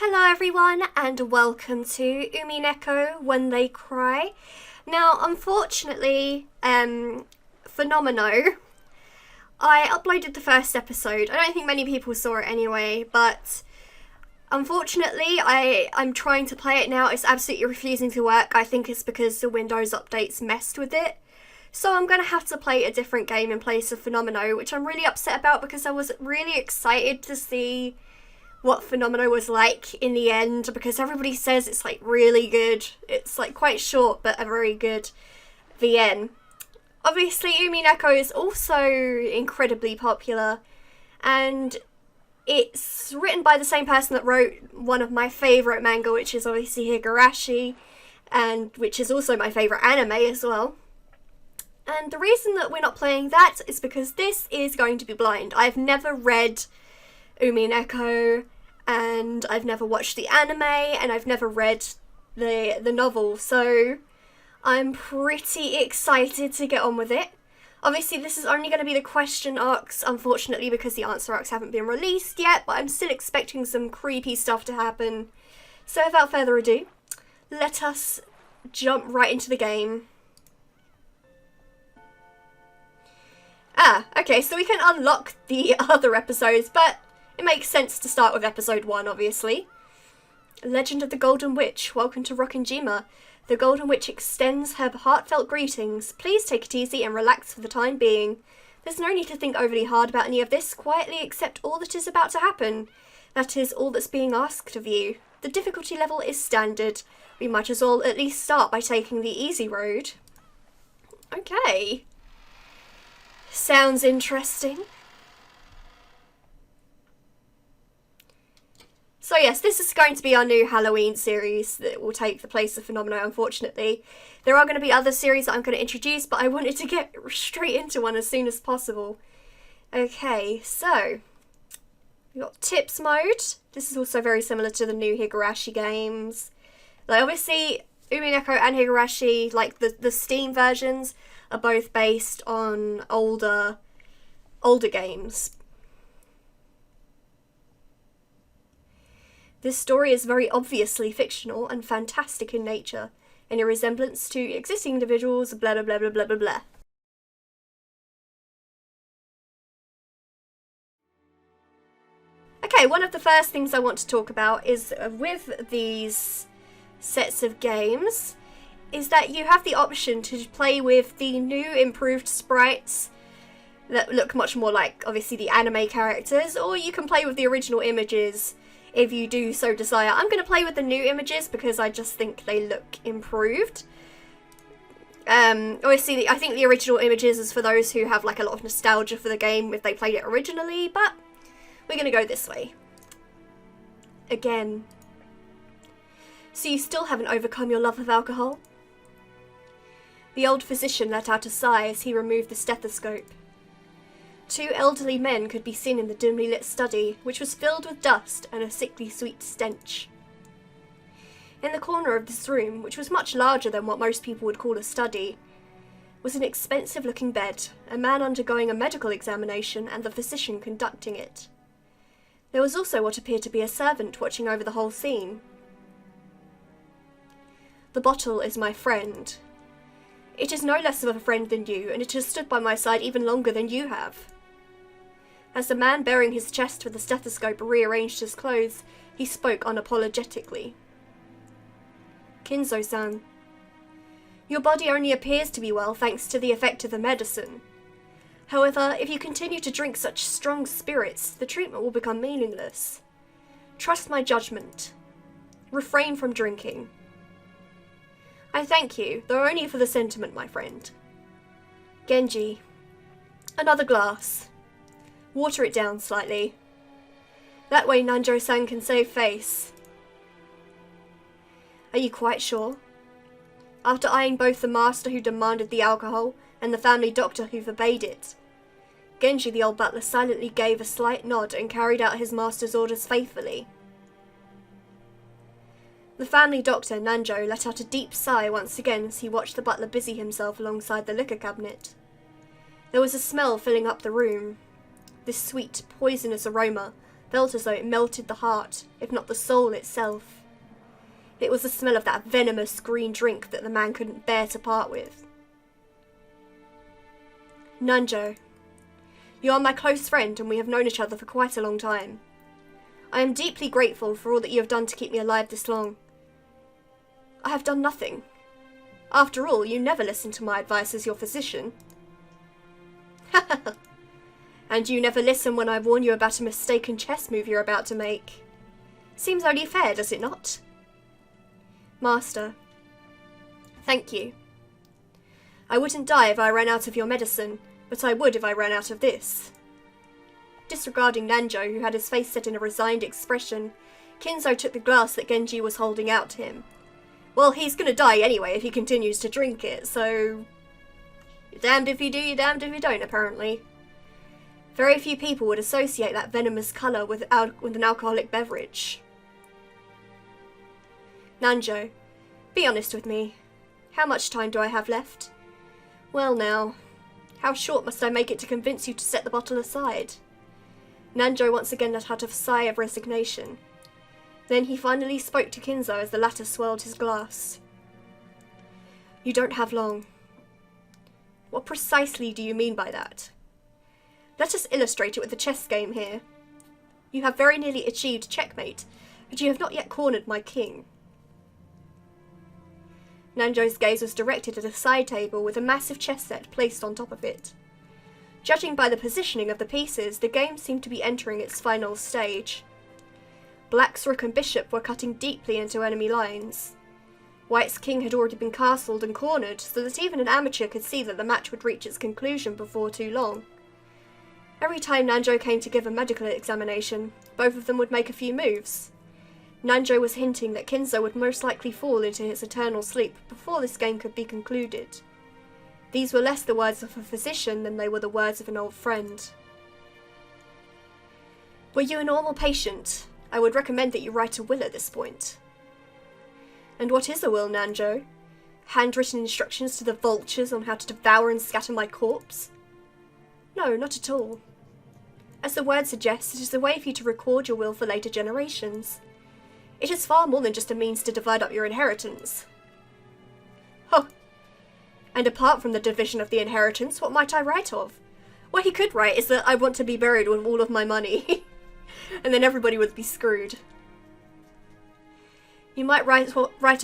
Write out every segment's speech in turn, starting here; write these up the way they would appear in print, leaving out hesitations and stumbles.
Hello everyone and welcome to Umineko When They Cry. Now unfortunately, Phenomeno, I uploaded the first episode. I don't think many people saw it anyway, but unfortunately I'm trying to play it now. It's absolutely refusing to work. I think it's because the Windows updates messed with it. So I'm going to have to play a different game in place of Phenomeno, which I'm really upset about because I was really excited to see what Phenomeno was like in the end, because everybody says it's like really good. It's like quite short but a very good VN. Obviously Umineko is also incredibly popular, and it's written by the same person that wrote one of my favourite manga, which is obviously Higurashi, and which is also my favourite anime as well. And the reason that we're not playing that is because this is going to be blind. I've never read Umineko, and I've never watched the anime, and I've never read the novel, so I'm pretty excited to get on with it. Obviously this is only going to be the question arcs, unfortunately, because the answer arcs haven't been released yet, but I'm still expecting some creepy stuff to happen. So without further ado, let us jump right into the game. Okay, so we can unlock the other episodes, but it makes sense to start with episode 1, obviously. Legend of the Golden Witch. Welcome to Rokkenjima. The Golden Witch extends her heartfelt greetings. Please take it easy and relax for the time being. There's no need to think overly hard about any of this. Quietly accept all that is about to happen. That is all that's being asked of you. The difficulty level is standard. We might as well at least start by taking the easy road. Okay. Sounds interesting. So yes, this is going to be our new Halloween series that will take the place of Phenomeno, unfortunately. There are going to be other series that I'm going to introduce, but I wanted to get straight into one as soon as possible. Okay, so we've got tips mode. This is also very similar to the new Higurashi games. Like obviously, Umineko and Higurashi, like the Steam versions, are both based on older games. This story is very obviously fictional and fantastic in nature. Any resemblance to existing individuals, blah blah blah blah blah blah blah. Okay, one of the first things I want to talk about is with these sets of games, is that you have the option to play with the new improved sprites that look much more like, obviously, the anime characters, or you can play with the original images if you do so desire. I'm going to play with the new images because I just think they look improved. Obviously, I think the original images is for those who have like a lot of nostalgia for the game if they played it originally, but we're going to go this way. Again. So you still haven't overcome your love of alcohol? The old physician let out a sigh as he removed the stethoscope. 2 elderly men could be seen in the dimly lit study, which was filled with dust and a sickly sweet stench. In the corner of this room, which was much larger than what most people would call a study, was an expensive-looking bed, a man undergoing a medical examination, and the physician conducting it. There was also what appeared to be a servant watching over the whole scene. The bottle is my friend. It is no less of a friend than you, and it has stood by my side even longer than you have. As the man bearing his chest with the stethoscope rearranged his clothes, he spoke unapologetically. Kinzo-san, your body only appears to be well thanks to the effect of the medicine. However, if you continue to drink such strong spirits, the treatment will become meaningless. Trust my judgment. Refrain from drinking. I thank you, though only for the sentiment, my friend. Genji, another glass. Water it down slightly. That way Nanjo-san can save face. Are you quite sure? After eyeing both the master who demanded the alcohol and the family doctor who forbade it, Genji the old butler silently gave a slight nod and carried out his master's orders faithfully. The family doctor, Nanjo, let out a deep sigh once again as he watched the butler busy himself alongside the liquor cabinet. There was a smell filling up the room. This sweet, poisonous aroma felt as though it melted the heart, if not the soul itself. It was the smell of that venomous green drink that the man couldn't bear to part with. Nanjo, you are my close friend and we have known each other for quite a long time. I am deeply grateful for all that you have done to keep me alive this long. I have done nothing. After all, you never listen to my advice as your physician. And you never listen when I warn you about a mistaken chess move you're about to make. Seems only fair, does it not? Master. Thank you. I wouldn't die if I ran out of your medicine, but I would if I ran out of this. Disregarding Nanjo, who had his face set in a resigned expression, Kinzo took the glass that Genji was holding out to him. Well, he's gonna die anyway if he continues to drink it, so... You're damned if you do, you're damned if you don't, apparently. Very few people would associate that venomous colour with an alcoholic beverage. Nanjo, be honest with me. How much time do I have left? Well now, how short must I make it to convince you to set the bottle aside? Nanjo once again let out a sigh of resignation. Then he finally spoke to Kinzo as the latter swirled his glass. You don't have long. What precisely do you mean by that? Let us illustrate it with a chess game here. You have very nearly achieved checkmate, but you have not yet cornered my king. Nanjo's gaze was directed at a side table with a massive chess set placed on top of it. Judging by the positioning of the pieces, the game seemed to be entering its final stage. Black's rook and bishop were cutting deeply into enemy lines. White's king had already been castled and cornered, so that even an amateur could see that the match would reach its conclusion before too long. Every time Nanjo came to give a medical examination, both of them would make a few moves. Nanjo was hinting that Kinzo would most likely fall into his eternal sleep before this game could be concluded. These were less the words of a physician than they were the words of an old friend. Were you a normal patient, I would recommend that you write a will at this point. And what is a will, Nanjo? Handwritten instructions to the vultures on how to devour and scatter my corpse? No, not at all. As the word suggests, it is a way for you to record your will for later generations. It is far more than just a means to divide up your inheritance. Huh. And apart from the division of the inheritance, what might I write of? What he could write is that I want to be buried with all of my money. And then everybody would be screwed. You might write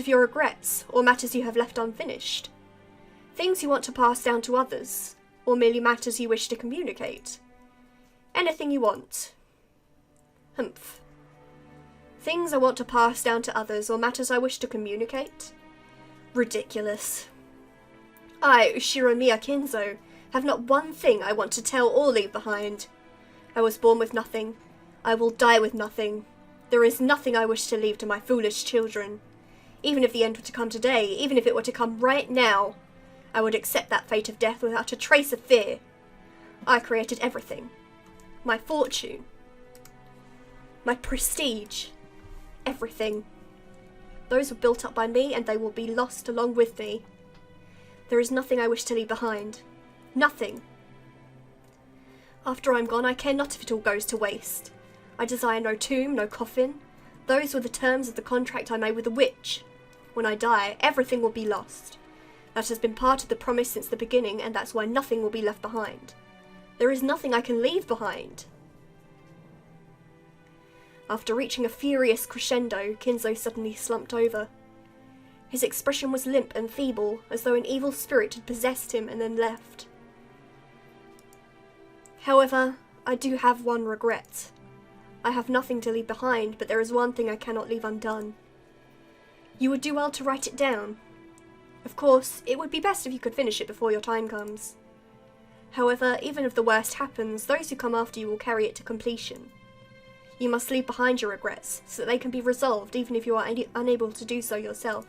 of your regrets, or matters you have left unfinished. Things you want to pass down to others, or merely matters you wish to communicate. Anything you want. Humph. Things I want to pass down to others, or matters I wish to communicate? Ridiculous. I, Ushiromiya Kinzo, have not one thing I want to tell or leave behind. I was born with nothing. I will die with nothing. There is nothing I wish to leave to my foolish children. Even if the end were to come today, even if it were to come right now, I would accept that fate of death without a trace of fear. I created everything. My fortune. My prestige. Everything. Those were built up by me, and they will be lost along with me. There is nothing I wish to leave behind. Nothing. After I'm gone, I care not if it all goes to waste. I desire no tomb, no coffin. Those were the terms of the contract I made with the witch. When I die, everything will be lost. That has been part of the promise since the beginning, and that's why nothing will be left behind. There is nothing I can leave behind. After reaching a furious crescendo, Kinzo suddenly slumped over. His expression was limp and feeble, as though an evil spirit had possessed him and then left. However, I do have one regret. I have nothing to leave behind, but there is one thing I cannot leave undone. You would do well to write it down. Of course, it would be best if you could finish it before your time comes. However, even if the worst happens, those who come after you will carry it to completion. You must leave behind your regrets, so that they can be resolved even if you are unable to do so yourself.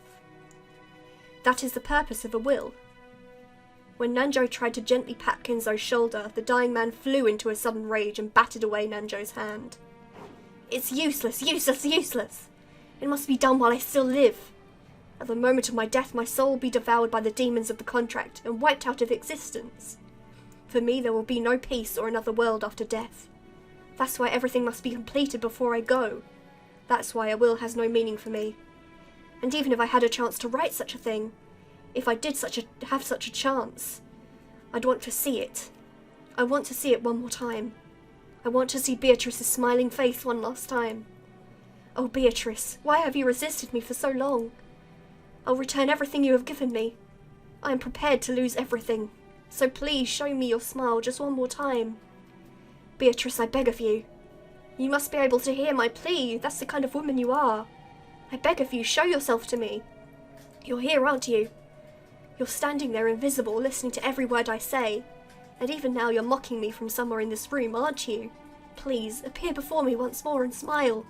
That is the purpose of a will. When Nanjo tried to gently pat Kinzo's shoulder, the dying man flew into a sudden rage and battered away Nanjo's hand. It's useless, useless, useless! It must be done while I still live. At the moment of my death, my soul will be devoured by the demons of the contract and wiped out of existence. For me, there will be no peace or another world after death. That's why everything must be completed before I go. That's why a will has no meaning for me. And even if I had a chance to write such a thing, if I did have such a chance, I'd want to see it. I want to see it one more time. I want to see Beatrice's smiling face one last time. Oh, Beatrice, why have you resisted me for so long? I'll return everything you have given me. I am prepared to lose everything. So please show me your smile just one more time. Beatrice, I beg of you. You must be able to hear my plea. That's the kind of woman you are. I beg of you, show yourself to me. You're here, aren't you? You're standing there invisible, listening to every word I say. And even now you're mocking me from somewhere in this room, aren't you? Please, appear before me once more and smile.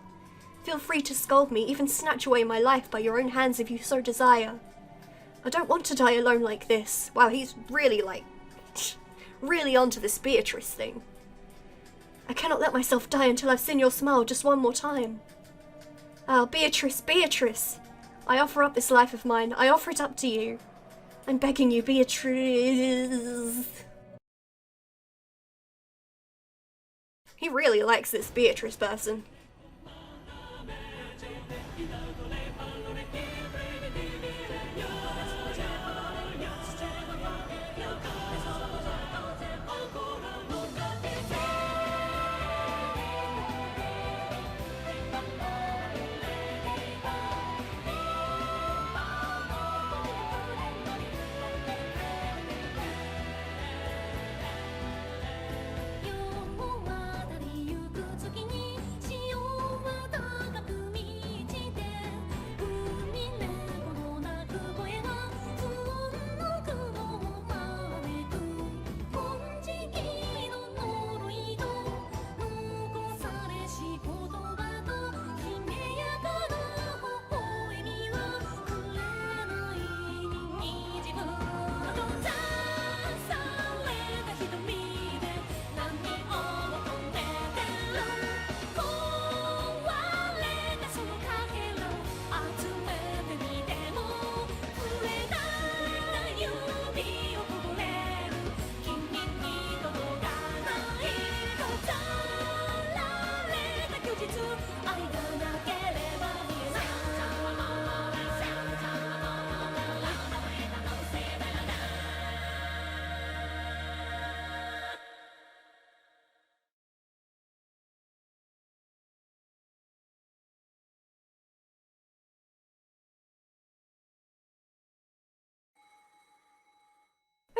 Feel free to scold me, even snatch away my life by your own hands if you so desire. I don't want to die alone like this. Wow, he's really really onto this Beatrice thing. I cannot let myself die until I've seen your smile just one more time. Ah, Beatrice, Beatrice! I offer up this life of mine. I offer it up to you. I'm begging you, Beatrice. He really likes this Beatrice person.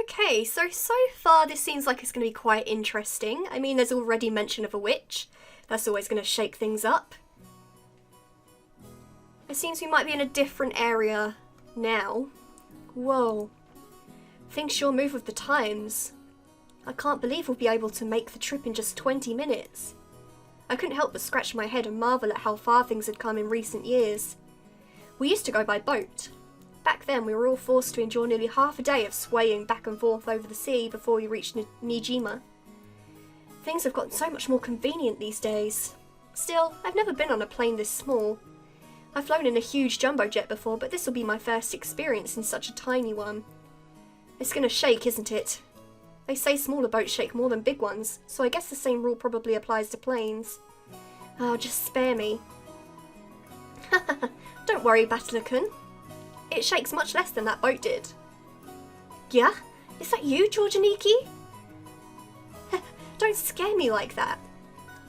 Okay, so far this seems like it's going to be quite interesting. I mean, there's already mention of a witch. That's always going to shake things up. It seems we might be in a different area now. Whoa. Things sure move with the times. I can't believe we'll be able to make the trip in just 20 minutes. I couldn't help but scratch my head and marvel at how far things had come in recent years. We used to go by boat. Back then, we were all forced to endure nearly half a day of swaying back and forth over the sea before we reached Nijima. Things have gotten so much more convenient these days. Still, I've never been on a plane this small. I've flown in a huge jumbo jet before, but this will be my first experience in such a tiny one. It's gonna shake, isn't it? They say smaller boats shake more than big ones, so I guess the same rule probably applies to planes. Oh, just spare me. Don't worry, Battler-kun. It shakes much less than that boat did. Yeah? Is that you, Georgianiki? Don't scare me like that.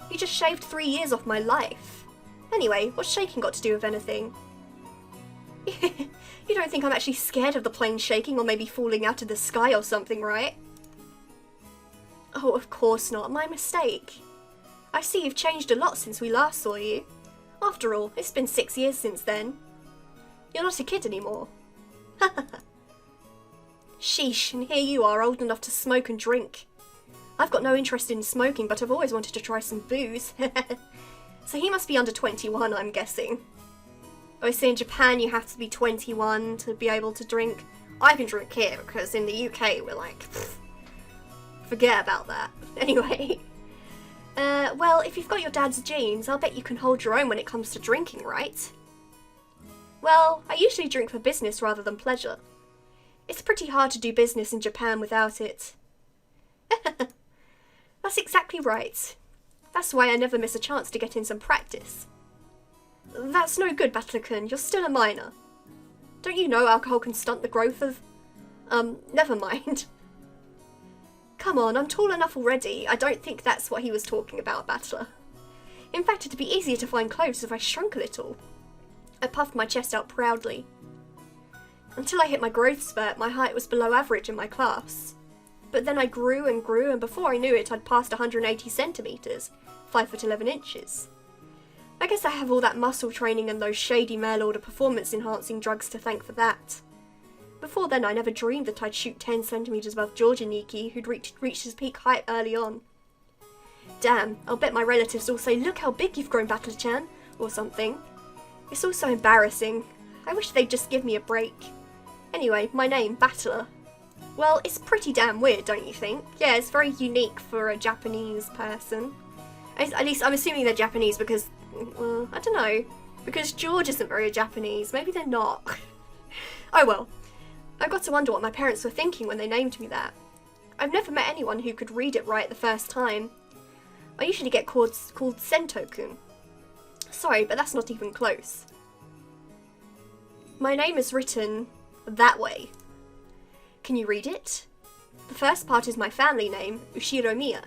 You just shaved 3 years off my life. Anyway, what's shaking got to do with anything? You don't think I'm actually scared of the plane shaking or maybe falling out of the sky or something, right? Oh, of course not. My mistake. I see you've changed a lot since we last saw you. After all, it's been 6 years since then. You're not a kid anymore. Sheesh, and here you are, old enough to smoke and drink. I've got no interest in smoking, but I've always wanted to try some booze. So he must be under 21, I'm guessing. Obviously in Japan you have to be 21 to be able to drink. I can drink here, because in the UK we're like, pfft, forget about that. Anyway. Well, if you've got your dad's genes, I'll bet you can hold your own when it comes to drinking, right? Well, I usually drink for business rather than pleasure. It's pretty hard to do business in Japan without it. That's exactly right. That's why I never miss a chance to get in some practice. That's no good, Battler-kun. You're still a minor. Don't you know alcohol can stunt the growth of... never mind. Come on, I'm tall enough already. I don't think that's what he was talking about, Battler. In fact, it'd be easier to find clothes if I shrunk a little. I puffed my chest out proudly. Until I hit my growth spurt, my height was below average in my class. But then I grew and grew, and before I knew it, I'd passed 180 centimetres, 5 foot 11 inches. I guess I have all that muscle training and those shady mail-order performance-enhancing drugs to thank for that. Before then, I never dreamed that I'd shoot 10 centimetres above Georgianiki, who'd reached his peak height early on. Damn, I'll bet my relatives all say, "Look how big you've grown, Battler-chan," or something. It's all so embarrassing. I wish they'd just give me a break. Anyway, my name, Battler. Well, it's pretty damn weird, don't you think? Yeah, it's very unique for a Japanese person. At least I'm assuming they're Japanese because, well, I don't know. Because George isn't very Japanese. Maybe they're not. Oh well. I got to wonder what my parents were thinking when they named me that. I've never met anyone who could read it right the first time. I usually get called Sento-kun. Sorry, but that's not even close. My name is written that way. Can you read it? The first part is my family name, Ushiromiya.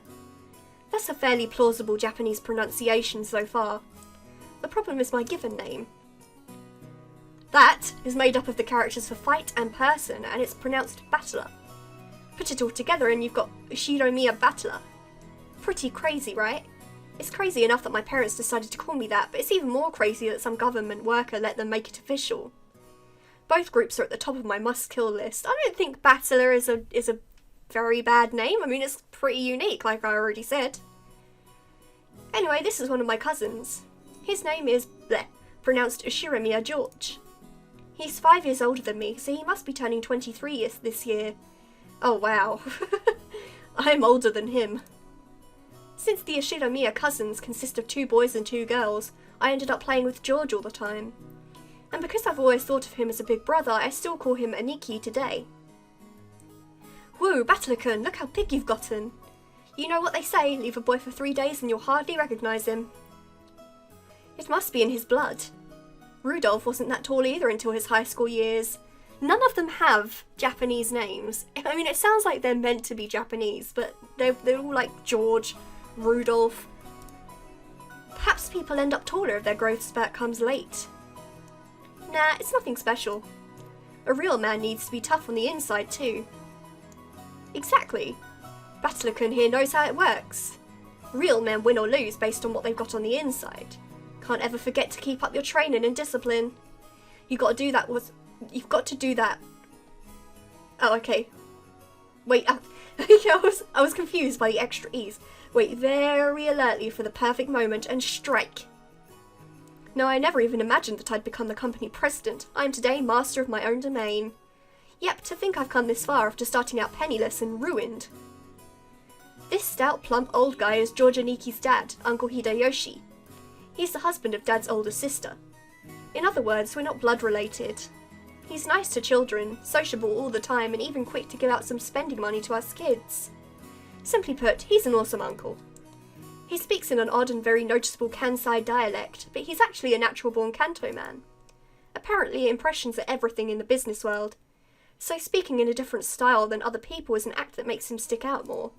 That's a fairly plausible Japanese pronunciation so far. The problem is my given name. That is made up of the characters for fight and person, and it's pronounced battler. Put it all together and you've got Ushiromiya Battler. Pretty crazy, right? It's crazy enough that my parents decided to call me that, but it's even more crazy that some government worker let them make it official. Both groups are at the top of my must-kill list. I don't think Battler is a very bad name. I mean, it's pretty unique, like I already said. Anyway, this is one of my cousins. His name is The, pronounced Ushiromiya George. He's 5 years older than me, so he must be turning 23 this year. Oh wow. I'm older than him. Since the Ushiromiya cousins consist of 2 boys and 2 girls, I ended up playing with George all the time. And because I've always thought of him as a big brother, I still call him Aniki today. Whoa, Battler-kun, look how big you've gotten. You know what they say, leave a boy for 3 days and you'll hardly recognise him. It must be in his blood. Rudolph wasn't that tall either until his high school years. None of them have Japanese names. I mean, it sounds like they're meant to be Japanese, but they're all like George, Rudolph. Perhaps people end up taller if their growth spurt comes late. Nah, it's nothing special. A real man needs to be tough on the inside too. Exactly. Battler-kun here knows how it works. Real men win or lose based on what they've got on the inside. Can't ever forget to keep up your training and discipline. You've got to do that. Oh, okay. Wait, I was confused by the extra E's. Wait very alertly for the perfect moment and strike. No, I never even imagined that I'd become the company president. I am today master of my own domain. Yep, to think I've come this far after starting out penniless and ruined. This stout, plump old guy is George Aniki's dad, Uncle Hideyoshi. He's the husband of Dad's older sister. In other words, we're not blood related. He's nice to children, sociable all the time, and even quick to give out some spending money to us kids. Simply put, he's an awesome uncle. He speaks in an odd and very noticeable Kansai dialect, but he's actually a natural-born Kanto man. Apparently, impressions are everything in the business world, so speaking in a different style than other people is an act that makes him stick out more.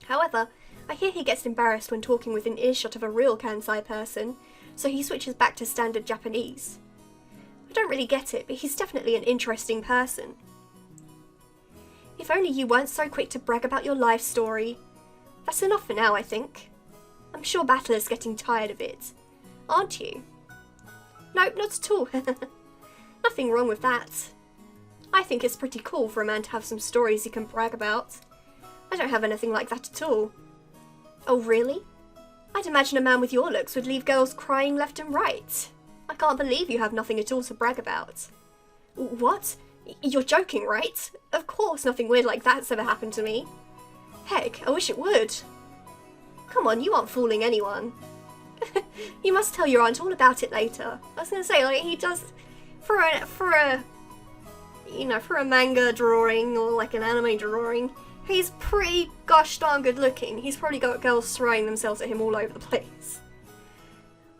However, I hear he gets embarrassed when talking within earshot of a real Kansai person, so he switches back to standard Japanese. I don't really get it, but he's definitely an interesting person. If only you weren't so quick to brag about your life story. That's enough for now, I think. I'm sure Battler's getting tired of it. Aren't you? Nope, not at all. Nothing wrong with that. I think it's pretty cool for a man to have some stories he can brag about. I don't have anything like that at all. Oh, really? I'd imagine a man with your looks would leave girls crying left and right. I can't believe you have nothing at all to brag about. What? You're joking, right? Of course nothing weird like that's ever happened to me. Heck, I wish it would. Come on, you aren't fooling anyone. You must tell your aunt all about it later. I was gonna say, like, he does, for a manga drawing or like an anime drawing, He's pretty gosh darn good looking. He's probably got girls throwing themselves at him all over the place.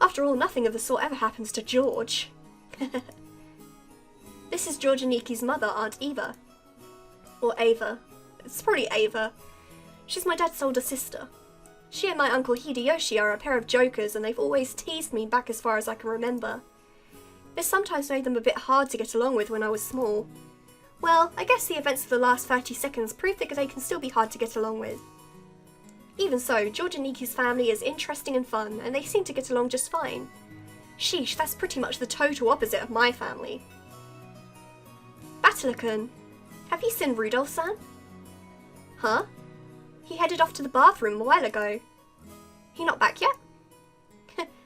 After all, nothing of the sort ever happens to George. This is George Aniki's mother, Aunt Eva. Or Ava. It's probably Ava. She's my dad's older sister. She and my uncle Hideyoshi are a pair of jokers, and they've always teased me back as far as I can remember. This sometimes made them a bit hard to get along with when I was small. Well, I guess the events of the last 30 seconds prove that they can still be hard to get along with. Even so, George Aniki's family is interesting and fun, and they seem to get along just fine. Sheesh, that's pretty much the total opposite of my family. Battler-kun, have you seen Rudolph-san? Huh? He headed off to the bathroom a while ago. He not back yet?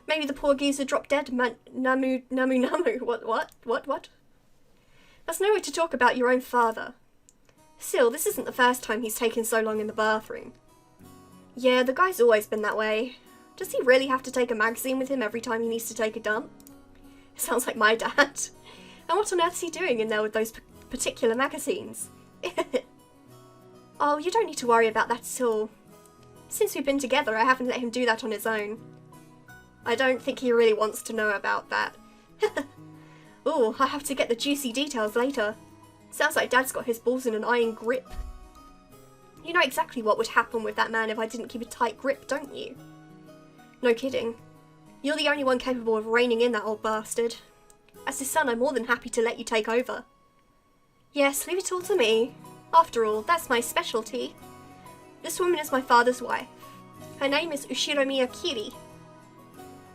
Maybe the poor geezer dropped dead. Namu. What? That's no way to talk about your own father. Still, this isn't the first time he's taken so long in the bathroom. Yeah, the guy's always been that way. Does he really have to take a magazine with him every time he needs to take a dump? Sounds like my dad. And what on earth is he doing in there with those particular magazines? Oh, you don't need to worry about that at all. Since we've been together, I haven't let him do that on his own. I don't think he really wants to know about that. Ooh, I have to get the juicy details later. Sounds like Dad's got his balls in an iron grip. You know exactly what would happen with that man if I didn't keep a tight grip, don't you? No kidding. You're the only one capable of reining in that old bastard. As his son, I'm more than happy to let you take over. Yes, leave it all to me. After all, that's my specialty. This woman is my father's wife. Her name is Ushiromiya Kiri.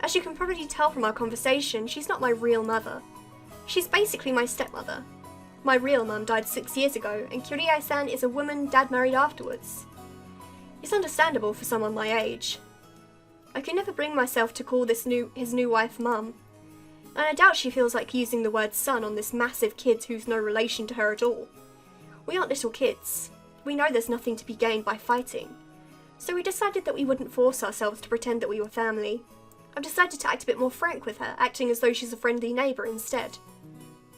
As you can probably tell from our conversation, she's not my real mother. She's basically my stepmother. My real mum died 6 years ago, and Kirie-san is a woman Dad married afterwards. It's understandable for someone my age. I can never bring myself to call his new wife Mum, and I doubt she feels like using the word son on this massive kid who's no relation to her at all. We aren't little kids. We know there's nothing to be gained by fighting. So we decided that we wouldn't force ourselves to pretend that we were family. I've decided to act a bit more frank with her, acting as though she's a friendly neighbour instead.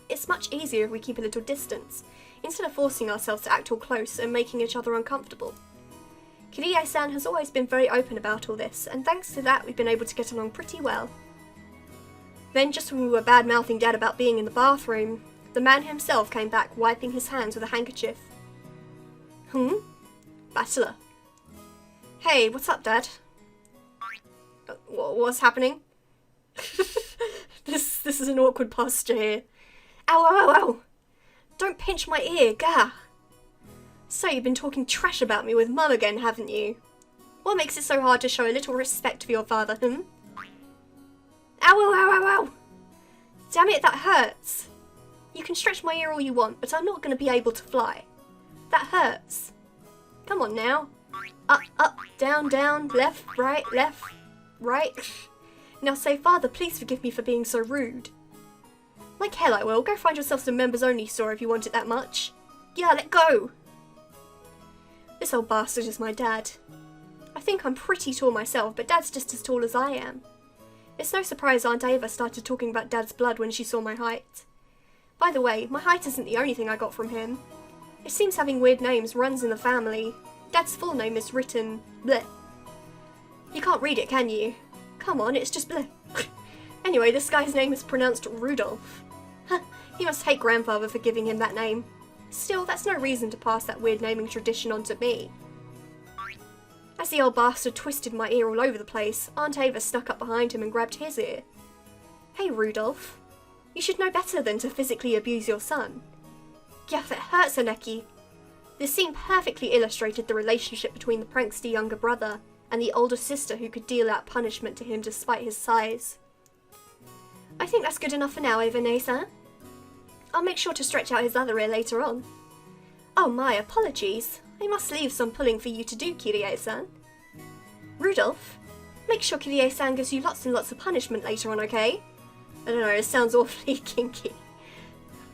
It's much easier if we keep a little distance, instead of forcing ourselves to act all close and making each other uncomfortable. Kirie-san has always been very open about all this, and thanks to that we've been able to get along pretty well. Then, just when we were bad-mouthing Dad about being in the bathroom, the man himself came back, wiping his hands with a handkerchief. Battler. Hey, what's up, Dad? What's happening? This is an awkward posture here. Ow, ow, ow, ow! Don't pinch my ear, gah! So you've been talking trash about me with Mum again, haven't you? What makes it so hard to show a little respect for your father, Ow, ow, ow, ow, ow! Damn it, that hurts! You can stretch my ear all you want, but I'm not going to be able to fly. That hurts. Come on now. Up, up, down, down, left, right, right. Now say, Father, please forgive me for being so rude. Like hell I will. Go find yourself some members-only store if you want it that much. Yeah, let go! This old bastard is my dad. I think I'm pretty tall myself, but Dad's just as tall as I am. It's no surprise Aunt Ava started talking about Dad's blood when she saw my height. By the way, my height isn't the only thing I got from him. It seems having weird names runs in the family. Dad's full name is written bleh. You can't read it, can you? Come on, it's just bleh. Anyway, this guy's name is pronounced Rudolph. He must hate Grandfather for giving him that name. Still, that's no reason to pass that weird naming tradition on to me. As the old bastard twisted my ear all over the place, Aunt Ava snuck up behind him and grabbed his ear. Hey, Rudolph. You should know better than to physically abuse your son. Gaff, it hurts, Aneki. This scene perfectly illustrated the relationship between the prankster younger brother and the older sister who could deal out punishment to him despite his size. I think that's good enough for now, Eva-san. I'll make sure to stretch out his other ear later on. Oh my, apologies. I must leave some pulling for you to do, Kirie-san. Rudolph, make sure Kirie-san gives you lots and lots of punishment later on, okay? I don't know, it sounds awfully kinky.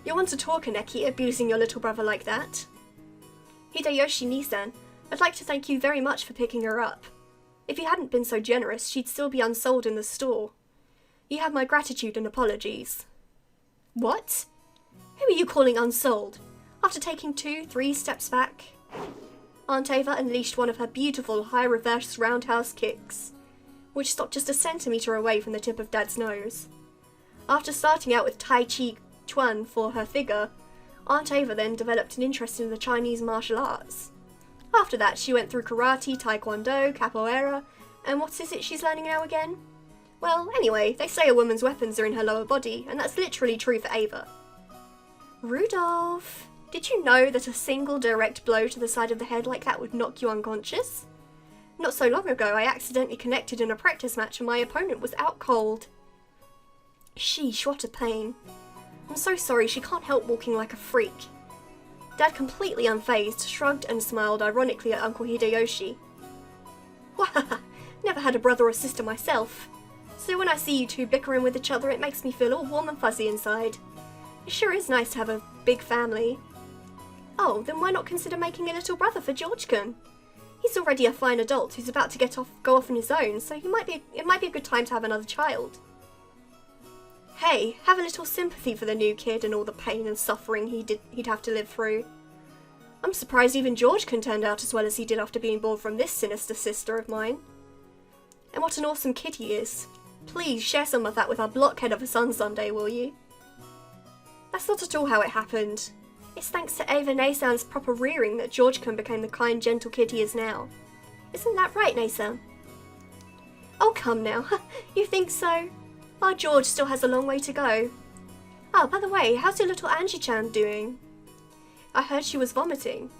You'll want to talk, Aneki, abusing your little brother like that. Hideyoshi-ni-san, I'd like to thank you very much for picking her up. If you hadn't been so generous, she'd still be unsold in the store. You have my gratitude and apologies. What? Who are you calling unsold? After taking 2-3 steps back? Aunt Ava unleashed one of her beautiful high reverse roundhouse kicks, which stopped just a centimetre away from the tip of Dad's nose. After starting out with Tai Chi Chuan for her figure, Aunt Ava then developed an interest in the Chinese martial arts. After that, she went through karate, taekwondo, capoeira, and what is it she's learning now again? Well, anyway, they say a woman's weapons are in her lower body, and that's literally true for Ava. Rudolph, did you know that a single direct blow to the side of the head like that would knock you unconscious? Not so long ago, I accidentally connected in a practice match and my opponent was out cold. Sheesh, what a pain. I'm so sorry, she can't help walking like a freak. Dad, completely unfazed, shrugged and smiled ironically at Uncle Hideyoshi. Wah, never had a brother or sister myself. So when I see you two bickering with each other, it makes me feel all warm and fuzzy inside. It sure is nice to have a big family. Oh, then why not consider making a little brother for George-kun? He's already a fine adult who's about to go off on his own, so it might be a good time to have another child. Hey, have a little sympathy for the new kid and all the pain and suffering he'd have to live through. I'm surprised even George-kun turned out as well as he did after being born from this sinister sister of mine. And what an awesome kid he is. Please share some of that with our blockhead of a son someday, will you? That's not at all how it happened. It's thanks to Ava Neisan's proper rearing that George-kun became the kind, gentle kid he is now. Isn't that right, Neisan? Oh, come now. You think so? Our George still has a long way to go. Oh, by the way, how's your little Angie-chan doing? I heard she was vomiting.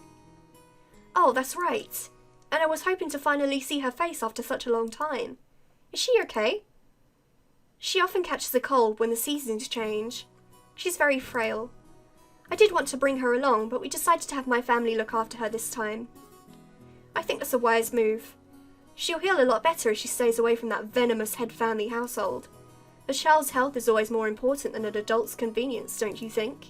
Oh, that's right. And I was hoping to finally see her face after such a long time. Is she okay? She often catches a cold when the seasons change. She's very frail. I did want to bring her along, but we decided to have my family look after her this time. I think that's a wise move. She'll heal a lot better if she stays away from that venomous head family household. A child's health is always more important than an adult's convenience, don't you think?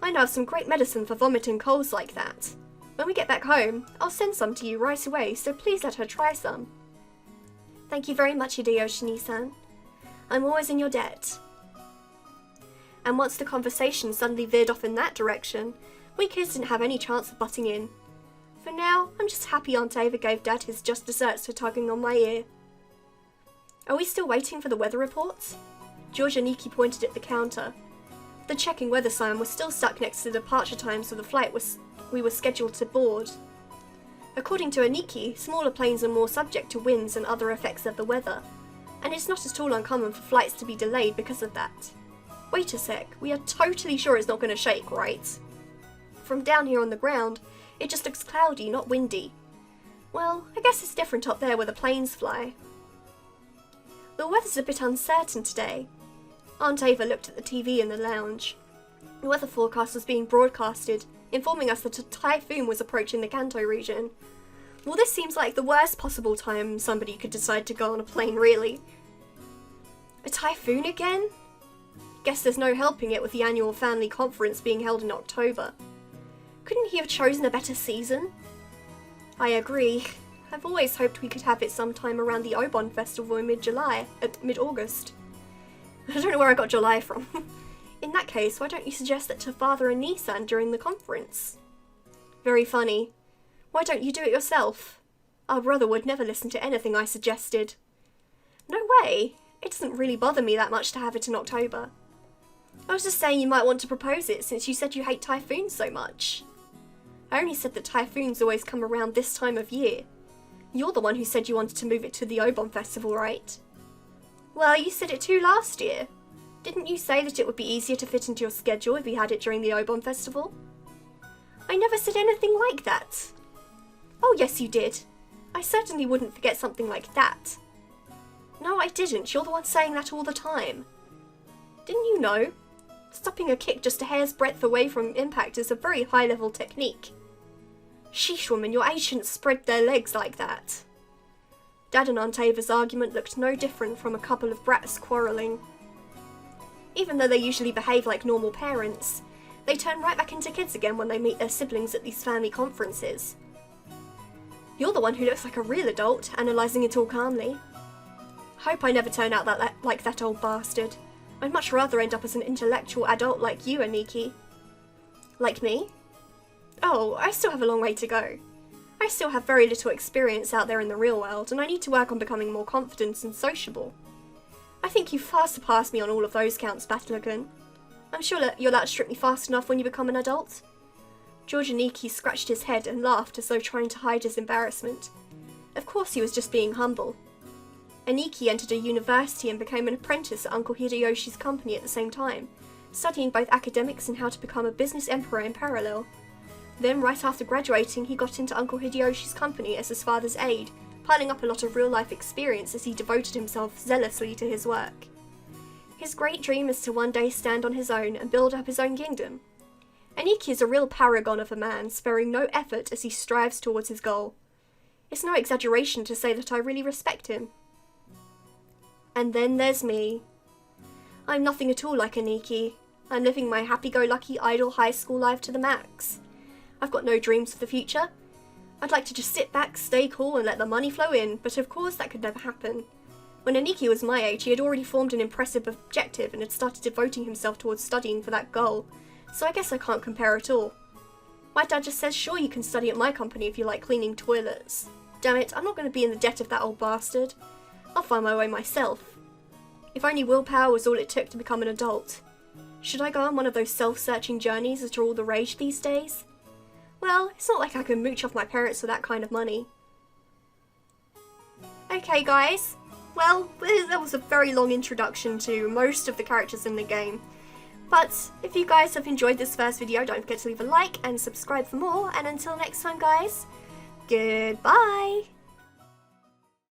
I know of some great medicine for vomiting colds like that. When we get back home, I'll send some to you right away, so please let her try some. Thank you very much, Hideyoshi-san. I'm always in your debt. And once the conversation suddenly veered off in that direction, we kids didn't have any chance of butting in. For now, I'm just happy Aunt Ava gave Dad his just desserts for tugging on my ear. Are we still waiting for the weather reports? George and Nikki pointed at the counter. The checking weather sign was still stuck next to the departure times of the flight we were scheduled to board. According to Aniki, smaller planes are more subject to winds and other effects of the weather, and it's not at all uncommon for flights to be delayed because of that. Wait a sec, we are totally sure it's not going to shake, right? From down here on the ground, it just looks cloudy, not windy. Well, I guess it's different up there where the planes fly. The weather's a bit uncertain today. Aunt Ava looked at the TV in the lounge. The weather forecast was being broadcasted, informing us that a typhoon was approaching the Kanto region. Well, this seems like the worst possible time somebody could decide to go on a plane, really. A typhoon again? Guess there's no helping it with the annual family conference being held in October. Couldn't he have chosen a better season? I agree. I've always hoped we could have it sometime around the Obon Festival in mid-August. I don't know where I got July from. In that case, why don't you suggest that to Father and Nissan during the conference? Very funny. Why don't you do it yourself? Our brother would never listen to anything I suggested. No way. It doesn't really bother me that much to have it in October. I was just saying you might want to propose it since you said you hate typhoons so much. I only said that typhoons always come around this time of year. You're the one who said you wanted to move it to the Obon Festival, right? Well, you said it too last year. Didn't you say that it would be easier to fit into your schedule if you had it during the Obon Festival? I never said anything like that. Oh, yes you did. I certainly wouldn't forget something like that. No, I didn't. You're the one saying that all the time. Didn't you know? Stopping a kick just a hair's breadth away from impact is a very high-level technique. Sheesh, woman, your age shouldn't spread their legs like that. Dad and Aunt Ava's argument looked no different from a couple of brats quarrelling. Even though they usually behave like normal parents, they turn right back into kids again when they meet their siblings at these family conferences. You're the one who looks like a real adult, analysing it all calmly. Hope I never turn out like that old bastard. I'd much rather end up as an intellectual adult like you, Aniki. Like me? Oh, I still have a long way to go. I still have very little experience out there in the real world, and I need to work on becoming more confident and sociable. I think you far surpass me on all of those counts, Battlegun. I'm sure that you'll outstrip me fast enough when you become an adult. George Umineko scratched his head and laughed as though trying to hide his embarrassment. Of course he was just being humble. Umineko entered a university and became an apprentice at Uncle Hideyoshi's company at the same time, studying both academics and how to become a business emperor in parallel. Then, right after graduating, he got into Uncle Hideyoshi's company as his father's aide, piling up a lot of real-life experience as he devoted himself zealously to his work. His great dream is to one day stand on his own and build up his own kingdom. Umineko is a real paragon of a man, sparing no effort as he strives towards his goal. It's no exaggeration to say that I really respect him. And then there's me. I'm nothing at all like Umineko. I'm living my happy-go-lucky idle high school life to the max. I've got no dreams for the future. I'd like to just sit back, stay cool and let the money flow in, but of course that could never happen. When Umineko was my age, he had already formed an impressive objective and had started devoting himself towards studying for that goal, so I guess I can't compare at all. My dad just says, sure, you can study at my company if you like cleaning toilets. Damn it, I'm not going to be in the debt of that old bastard. I'll find my way myself. If only willpower was all it took to become an adult. Should I go on one of those self-searching journeys that are all the rage these days? Well, it's not like I can mooch off my parents for that kind of money. Okay guys, well, that was a very long introduction to most of the characters in the game. But if you guys have enjoyed this first video, don't forget to leave a like and subscribe for more, and until next time guys, goodbye!